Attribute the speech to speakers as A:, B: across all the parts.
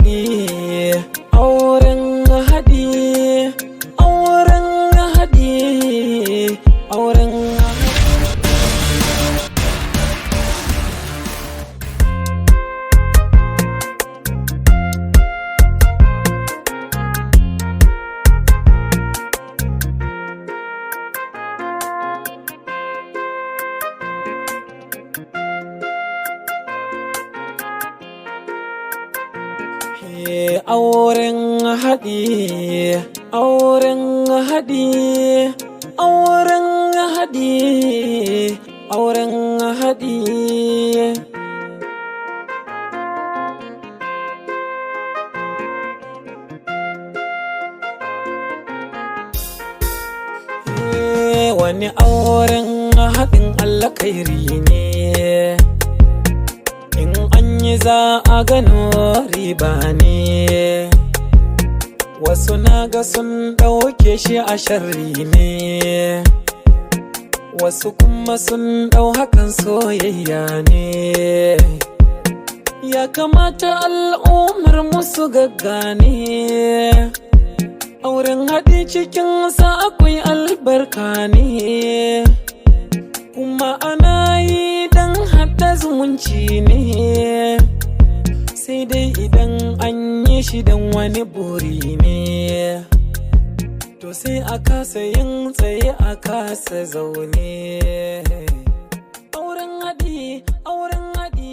A: haɗi, auren haɗi, auren haɗi, auren auren haɗi, auren haɗi, auren haɗi, auren haɗi. Wani auren haɗin alkhairi ne, in an yi za a gano riba ne. Wasu naga sun ɗauke shi a sharri ne, wasu kuma sun ɗau hakan soyayya ne. Ya kamata al'ummar musu gaggane, auren haɗi cikinsa akwai albarka ne, kuma ana yi don haɗa zumunci ne. Sai dai idan an yi shi don wani buri ne, to sai a kasa yin tsaye a kasa zaune. Auren haɗi, auren haɗi.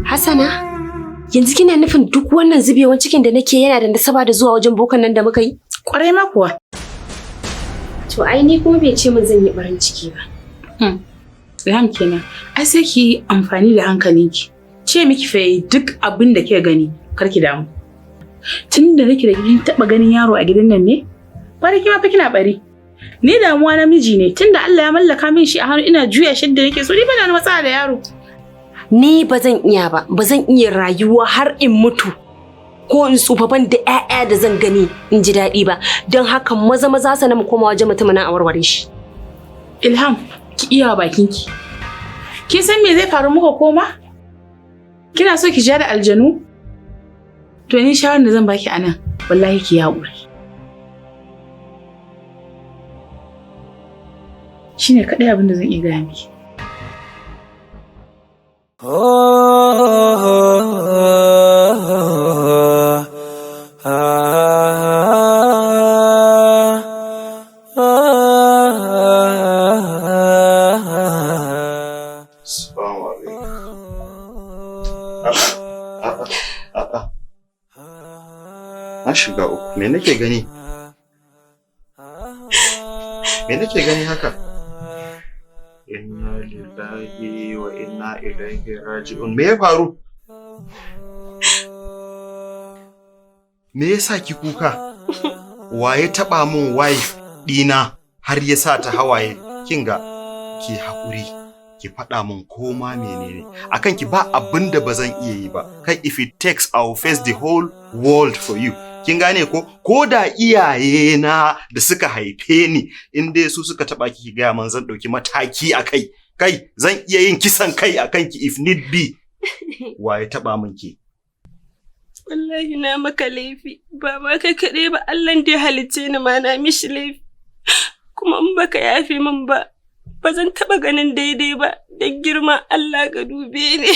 B: Hassana, yanzu kina nufin duk wannan zubewan cikin da nake yana da nasaba da zuwa wajen bokan nan da muka yi?
C: Kwarai ma kuwa.
B: To ai ni kuma bai ce min zan yi barin ciki ba.
C: Ilham kenan. Ai sai ki yi amfani da hankalinki. Ce miki fa duk abin da kika gani kar ki damu. Tunda nake da kin taba ganin yaro a gidan nan ne? Bari ki ma fa kina bari. Ni damuwa namiji ne tunda Allah ya mallaka min shi a hannu ina juya shi da nake so ni ba da matsala da yaro.
B: Ni ba zan iya ba, ba zan iya rayuwa har in mutu ko in tsufa ban da ƴaƴa da zan gani in ji daɗi ba. Don haka maza sana mu koma wajen mutumin nan a warware shi.
C: Ilham, ki iya bakinki. Kin san me zai faru muka koma? Kina so ki ja da aljanu? To ni shawarar da zan baki anan, wallahi ki haƙuri. Shine kaɗai abin da zan iya gaya miki.
D: Na shiga uku, me nake gani? Me nake gani haka? Inna lillahi wa inna ilaihi raji'un. Me ya faru? Me yasa ki kuka? Waye taba min wife dina har ya sa ta hawaye? Kinga ki haƙuri. Ki faɗa min koma menene akan ki ba abin da bazan iya yi ba. Kai if it takes I'll face the whole world for you. Kin gane ko da iyaye na da suka haife ni in dai su suka taba ki ga man zan dauki mataki akai. Kai zan iya yin kisan kai akan ki if need be. Waye taba min ki?
E: Wallahi na maka laifi ba ma kai kaɗai ba, Allah da ya halicce ni ma na mishi laifi. Kuma in baka yafe min ba ba zan taɓa ganin daidai ba, don girman Allah ga dube ni.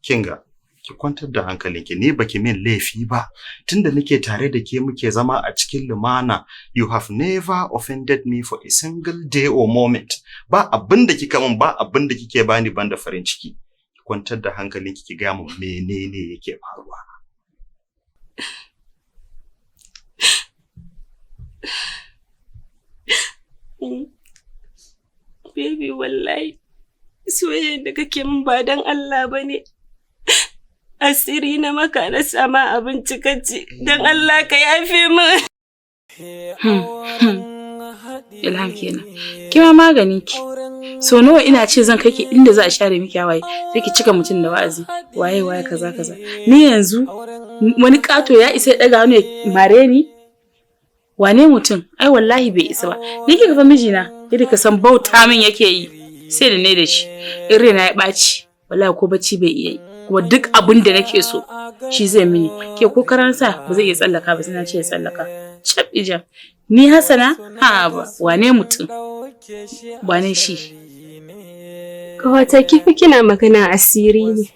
D: Kinga, ki kwantar da hankalinki, ni baki min laifi ba, tunda nake tare da ke muke zama a cikin lumana. You have never offended me for a single day or moment. Ba abin da kika min, ba abin da kike bani banda farin ciki. Ki kwantar da hankalinki ki ga mu menene yake faruwa.
E: Baby, wallahi soyayyar da kake min ba dan Allah bane. Asiri na maka na sama abinci kaci, dan Allah ka yafe min.
C: Ilham kenan. Kima magani ki. So nawa ina ce zan kai ki inda za a share miki hawaye, sai ki cika mutun da wa'azi. Waye kaza. Ni yanzu wani kato ya isa daga hannu ya mare ni? Wane mutum? Ai wallahi bai isa ba. Ni kika fa mijina, yadda ka san bauta min yake yi. Sai da ne da shi. In raina ya ɓaci, wallahi ko bacci bai iya yi, kuma duk abin da nake so shi zai mini. Ke ko karansa ba zai iya tsallaka ba sai na ce ya tsallaka. Cap ijam. Ni Hassana? Ha ba, wane mutum? Wane shi?
E: Kawata kifi kina magana asiri ne.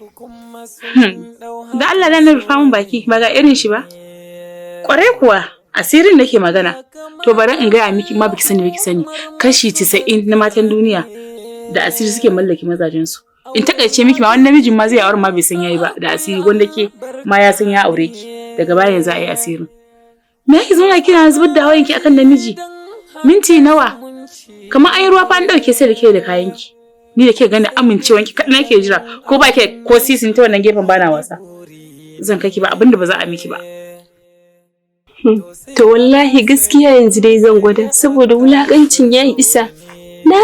C: Da Allah na rufa mun baki ba ga irin shi ba? Kwarai kuwa asirin nake magana. To bari in gaya miki ma biki sani kashi 90 na matan duniya da asiri suke mallaki mazajen su. In takaice miki ma wani namijin ma zai aure ma bai san yayi ba da asiri wanda ke ma ya san ya aure ki daga baya yanzu a yi asirin. Me yake zama kina zubar da hawayenki akan namiji? Minti nawa? Kamar an yi ruwa fa an dauke sai da ke da kayanki. Ni da ke gani amincewanki kaɗan nake jira ko ba ke ko sisin ta wannan gefen bana wasa. Zan kaki ba abinda ba za a miki ba.
E: To wallahi gaskiya yanzu dai zan gwada saboda wulakancin yayi isa. Na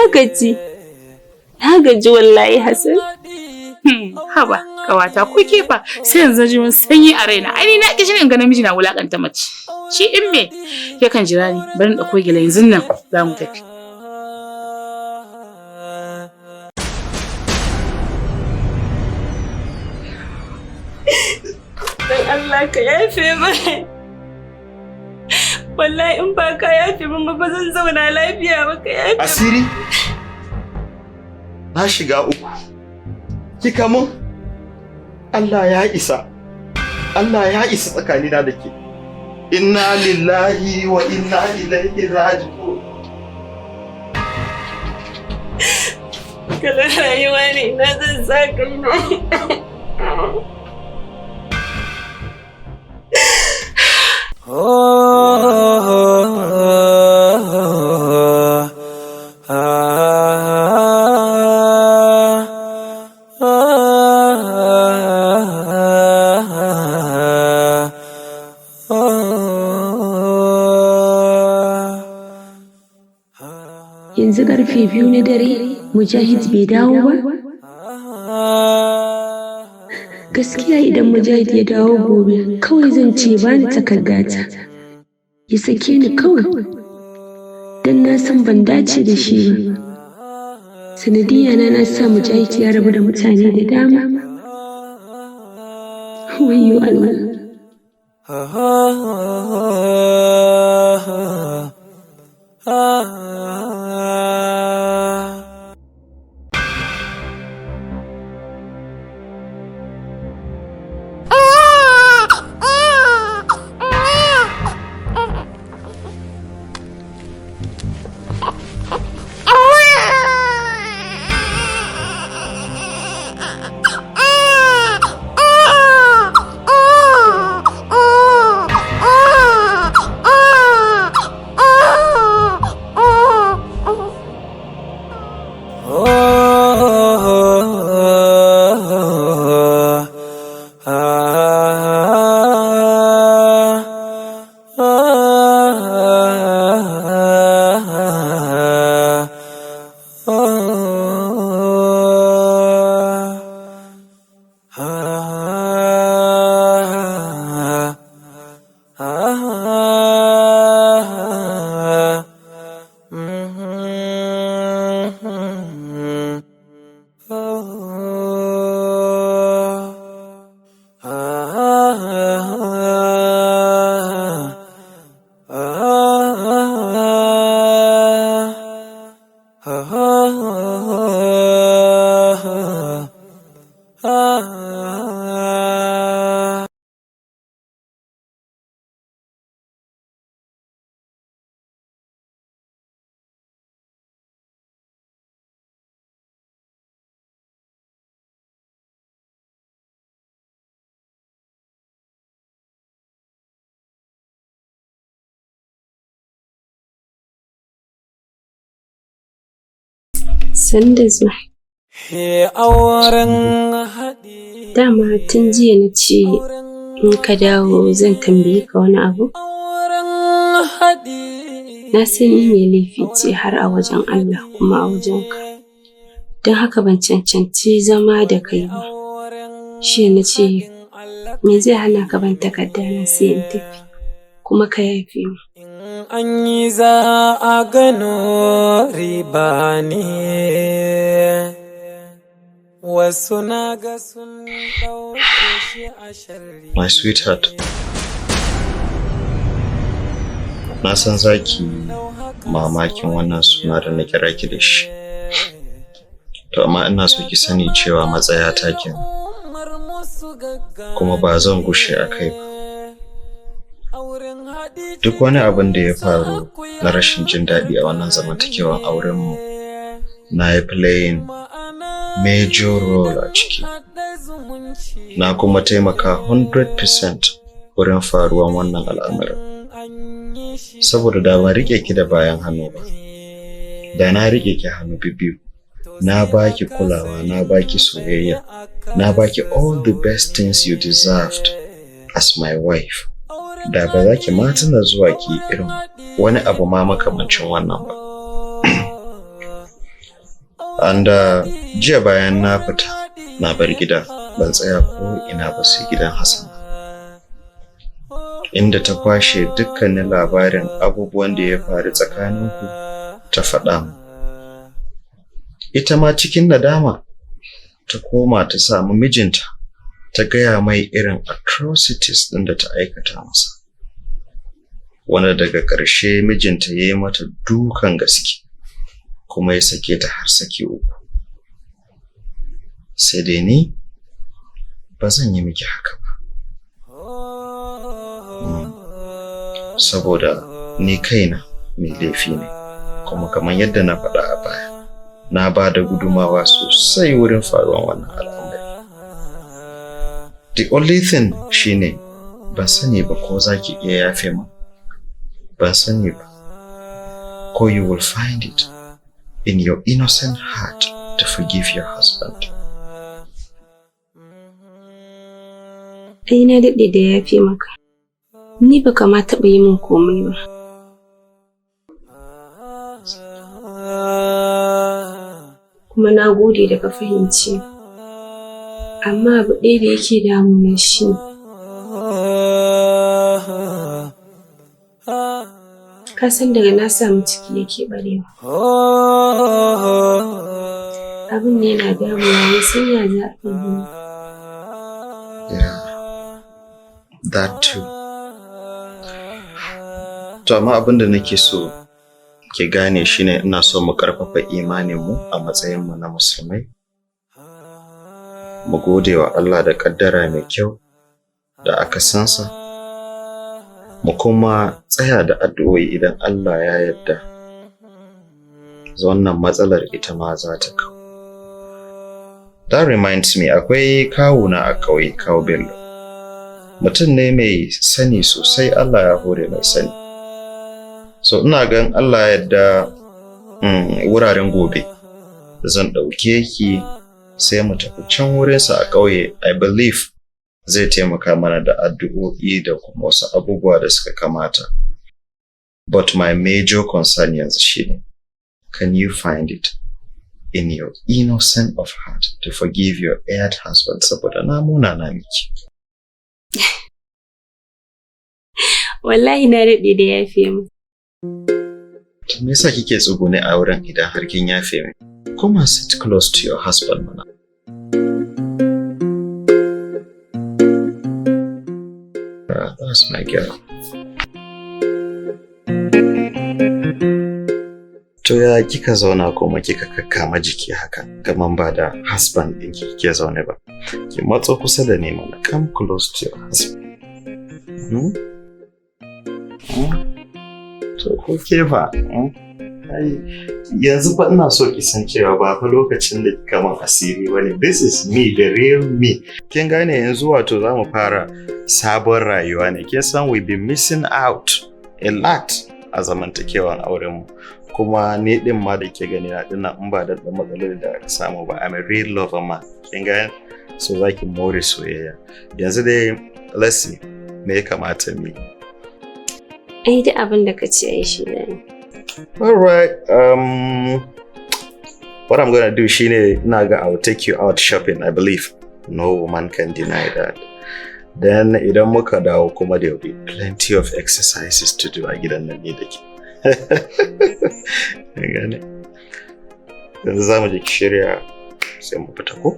E: gaji wallahi Hassan.
C: Haba kawata ko ke fa sai yanzu ji mun sanyi a raina. Ai ni na ki shirin ga namiji na wulakanta mace. Shi in me yakan jira ni bari in dauko gila yanzu nan za mu tafi.
E: Dan Allah ka yafe mai. Wallahi in ba ka yafe min ba zan zauna lafiya ba ka yafe.
D: Asiri? Na shiga uku. Kika mun? Allah ya isa. Allah ya isa tsakanina da ke. Inna lillahi wa inna ilaihi raji'un.
E: Kala rayuwa ne na zan sa kaina.
B: Yanzu karfe 2 na dare, Mujahid bai dawo ba? Gaskiya idan Mujahid ya dawo gobe, kawai zan ce ba ni takardata. Ya sake ni kawai. Dan na san ban dace da shi ba. Sanadiyya na sa Mujahid ya rabu da mutane da dama. Wayyo Allah. Sanda zuwa. Dama tun jiya na ce in ka dawo zan tambaye ka wani abu. Na san ni mai laifi ce har a wajen Allah kuma a wajen ka. Don haka ban cancanci zama da kai ba. Shi na ce me zai hana ka ban takarda na sai in tafi kuma ka yafe mu.
A: An yi za a gano riba ne, wasu na ga sun ɗauke shi a sharri.
D: My sweetheart, na san zaki mamakin wannan suna da na kira ki da shi. To amma ina so ki sani cewa matsaya ta kenan. Kuma ba zan gushe a kai ba. Duk wani abin da ya faru na rashin jin daɗi a wannan zamantakewan aurenmu na yi playing major role a ciki. Na kuma taimaka 100% wurin faruwan wannan al'amarin. Saboda da ban riƙe ki da bayan hannu ba, da na riƙe ki hannu biyu. Na baki kulawa, na baki soyayya, na baki all the best things you deserved as my wife. Da ba za ki ma tuna zuwa ki irin wani abu ma makamancin wannan ba. And jiya bayan na fita na bar gida, ban tsaya ko ina ba sai gidan Hassan, inda ta kwashe dukkanin labarin abubuwan da ya faru tsakaninku ta faɗa mu. Ita ma cikin nadama ta koma ta samu mijinta ta gaya mai irin atrocities ɗin da ta aikata masa, wanda daga ƙarshe mijinta ya yi mata dukan gaske kuma ya sake ta har saki 3. Sai dai ni ba zan yi miki haka ba, saboda ni kaina mai laifi ne, kuma kamar yadda na faɗa a baya, na ba da gudumawa sosai wurin faruwan wannan al'amari. The only thing shine ban sani ba ko za ki iya yafe mu, ban sani ba ko you will find it in your innocent heart to forgive your husband.
B: Ai na daɗe da yafe maka, ni ba kama taɓa yi min komai ba. Kuma na gode da ka fahimci, amma abu ɗaya da yake damuna shi ka san daga na samu ciki yake barewa. Abin ne yana damuna, ne sai ya za a yi.
D: Yeah, that too. To amma abin da nake so ki gane shine ina so mu karfafa imaninmu a matsayinmu na musulmai. Mu gode wa Allah da kaddara mai kyau da aka sansa, mu kuma tsaya da addu'o'i idan Allah ya yarda wannan matsalar ita ma za ta kawo. That reminds me, akwai kawuna a ƙauye, kawo Bello. Mutum ne mai sani sosai, Allah ya hore mai sani. So ina gan Allah yadda wuraren gobe zan ɗauke ki sai mu tafi can wurinsa a ƙauye. I believe zai taimaka mana da addu'o'i da kuma wasu abubuwa da suka kamata. But my major concern yanzu shine, can you find it in your innocent of heart to forgive your erred husband saboda na munana miki?
B: Wallahi na daɗe da yafe mu.
D: Me yasa kike tsugune a wurin idan har kin yafe min? Come and sit close to your husband mana. That's my girl. To ya kika zauna kuma kika kakkama jiki haka kaman ba da husband ɗinki kike zaune ba? Ki matso kusa da ni mana. Come close to your husband. To ko ke fa? Yanzu fa ina so ki san cewa ba fa lokacin da kika man asiri bane. This is me, the real me. Kin gane yanzu wato za mu fara sabon rayuwa ne. Kin san we be missing out a lot a zamantakewan aurenmu. Kuma ni din ma da ke gani na dinnan in ba da matsalar da aka samu ba, I'm a real lover ma. Kin gane? So zaki more soyayya. Yanzu dai let's see me ya kamata mi.
B: Ai da abin da ka ce ai shi ne.
D: All right. What I'm gonna do shine naga I'll take you out shopping, I believe. No woman can deny that. Then idan muka dawo kuma there will be plenty of exercises to do a gidan nan ne da ke. Gane. Yanzu za mu je ki shirya sai mu fita ko?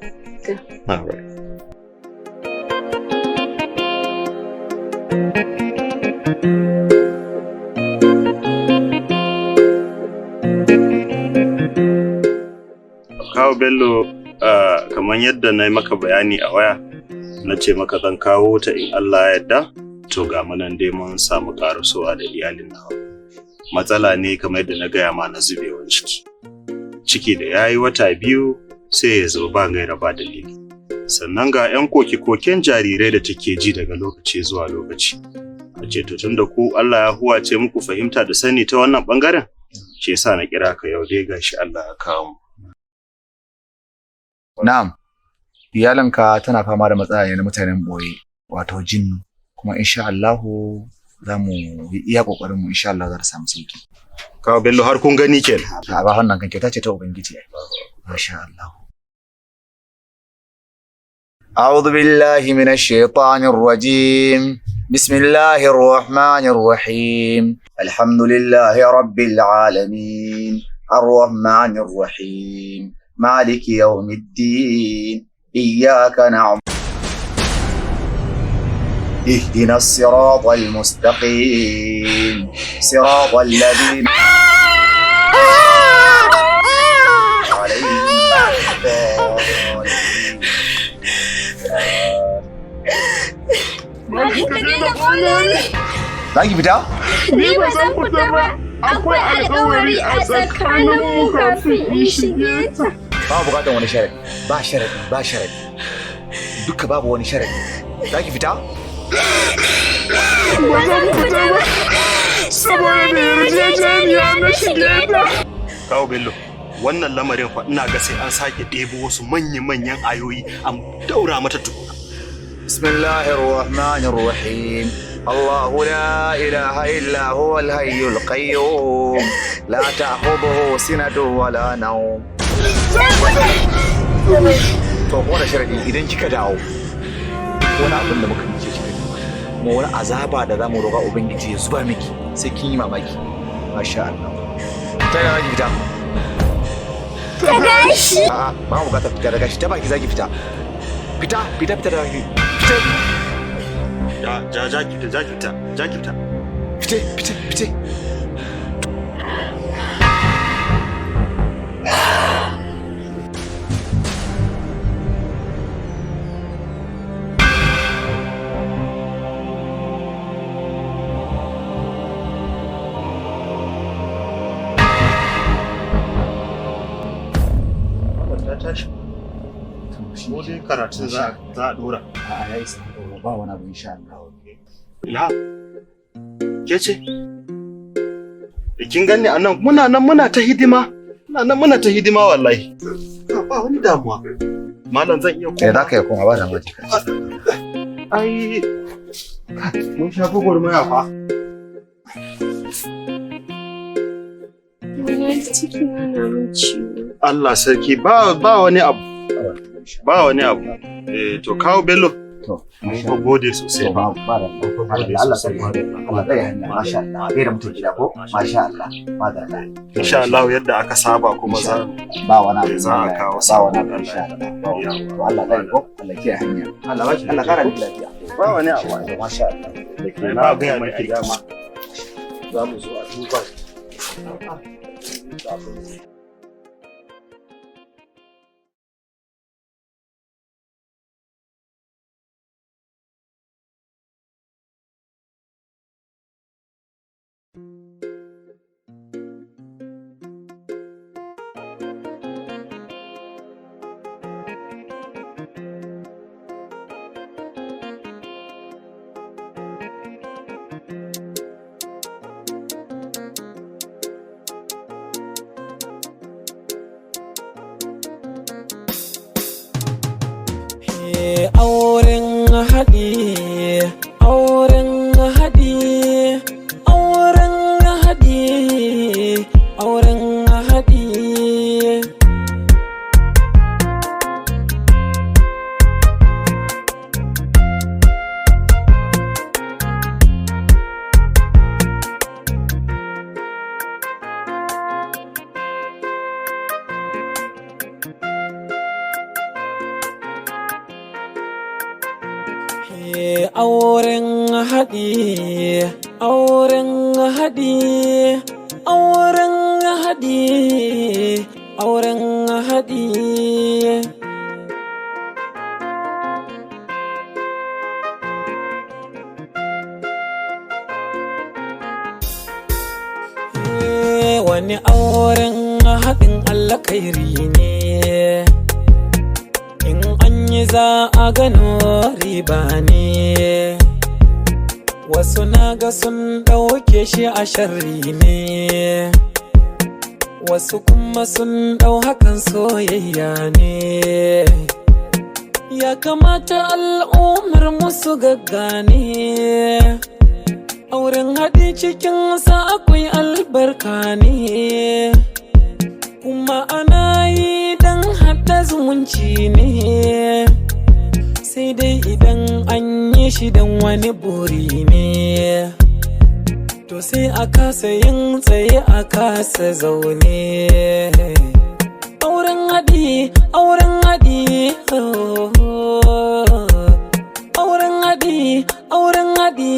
D: Kawo Bello, kamar yadda na yi maka bayani a waya, na ce maka zan kawo ta in Allah ya yarda, to ga nan dai mun samu karasowa da iyalin nawa. Matsala ne kamar yadda na gaya ma na zubewan ciki. Ciki da ya yi wata 2 sai ya zo ba gaira ba dalili. Sannan ga 'yan koke-koken jarirai da take ji daga lokaci zuwa lokaci. A ce to tunda ku Allah ya huwace muku fahimta da sani ta wannan bangaren, shi yasa na kira ka yau dai gashi Allah ya kawo mu.
F: Na'am, iyalanka tana fama da matsala ne na mutanen boye, wato jinnu, kuma insha Allahu za mu yi iya kokarin mu insha Allah za ta samu sauki.
D: Kawo Bello har kun gani kenan.
F: A ba wannan kan kyauta ce ta ubangiji ai. Masha Allah. أعوذ بالله من الشيطان الرجيم بسم الله الرحمن الرحيم الحمد لله رب العالمين الرحمن الرحيم مالك يوم الدين إياك نعبد اهدنا الصراط المستقيم صراط الذين عليهم Zaki fita?
G: Ni ba zan fita ba. Akwai alƙawari a tsakaninmu kafin in shige ta.
F: Ba bukatar wani sharadi. Ba sharadi, ba sharadi. Duka babu wani sharadi. Zaki fita?
G: Ba zan fita ba. Saboda da yarjejeniya na shige ta.
D: Kawo Bello, wannan lamarin fa ina ga sai an sake ɗebo wasu manya-manyan ayoyi an daura mata tukuna.
F: Bismillahir Rahmanir Rahim. الله لا إله إلا هو الحي القيوم لا تأخذه سنة ولا نوم. To wani sharadi idan kika dawo wani abin da muka nice shi kuma wani azaba da zamu roƙa ubangiji ya zuba miki sai kin yi mamaki. Masha Allah. Ta yana ki fita?
G: Ta gashi.
F: A'a ba mu bukatar fita da gashi ta baki zaki fita. Fita da baki. Fita.
D: Ja ki fita.
F: Fite.
D: Mu dai karatun za a dora.
F: A'a yayi sai ba wani abu insha Allah.
D: Ila. Ke ce? Kin gani anan muna ta hidima. Muna ta hidima wallahi. Ba wani damuwa. Malam zan iya
F: koma. Za ka iya koma ba da maji.
D: Ai mun sha gurmaya fa.
E: Wallahi ciki na mun ciwo.
D: Allah sarki ba wani abu. Ba wani abu. To kawo Bello.
F: To,
D: mun gode sosai.
F: Ba da Allah sai Allah dai hanya masha Allah. Bai da mutum gida ko? Masha Allah. Ba da Allah.
D: Insha Allah yadda aka saba kuma za
F: ba wani abu
D: za a kawo
F: sabon Allah insha Allah. To Allah dai ko? Allah ke hanya. Allah ba Allah kara miki lafiya.
D: Ba wani abu.
F: Masha Allah.
D: Na ga mai dama.
F: Za mu zo a duba.
A: Auren haɗi, auren haɗi, auren haɗi, auren haɗi. auren haɗi, auren haɗi, auren haɗi, auren haɗi. Wani auren haɗin alkhairi ne, in an yi za a gano riba ne. Wasu naga sun ɗauke shi a sharri ne, wasu kuma sun ɗau hakan soyayya ne. Ya kamata al'ummar musu gaggane, auren haɗi cikinsa akwai albarka ne, kuma ana yi don haɗa zumunci ne. Sai dai idan an yi shi don wani buri ne, to sai a kasa yin tsaye a kasa zaune. Auren haɗi, auren haɗi, auren haɗi, auren haɗi.